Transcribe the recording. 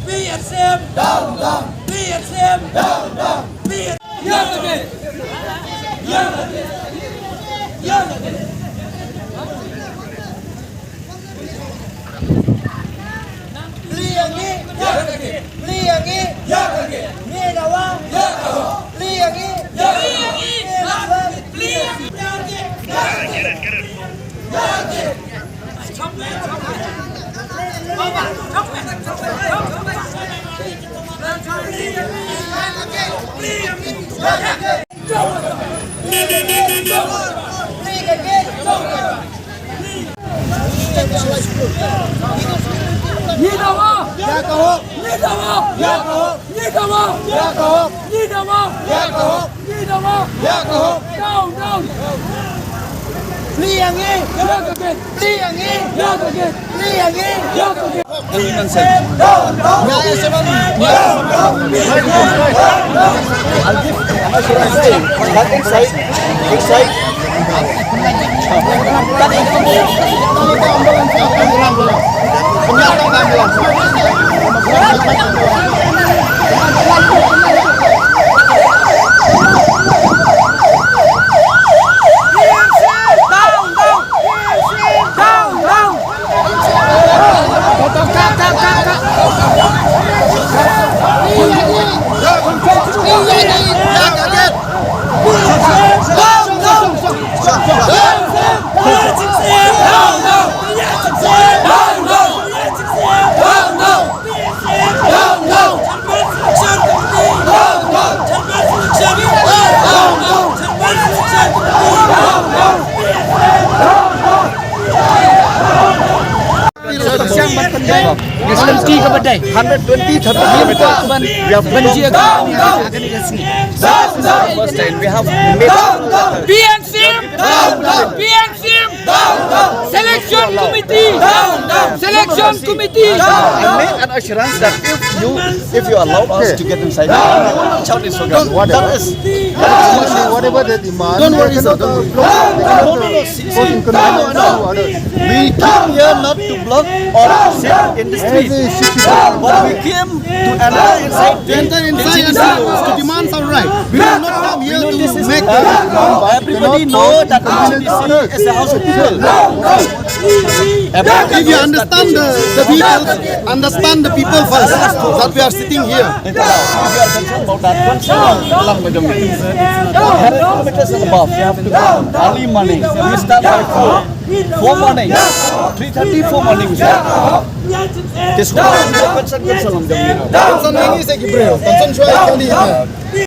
BSM down down BSM down down Benci kepada 120 benci organisasi. First time we have BNCM selection committee I make an assurance that if you allow us to get inside, shout is okay. Whatever they demand, Don't worry, sir. No. We came here not to block or to sit in the street, but we came to enter inside. to enter inside and to demand some right. We will not come here to make Everybody know that HBC is a house of people. If you understand the people, understand the people first. That we are sitting here. If you are concerned about that, lang macam ni. 100 kilometers and above, you have to go early morning. We start by 4 morning, 3:30, 4 morning. This whole concern macam ni. Concern ini saya kira. Concern saya kali ini.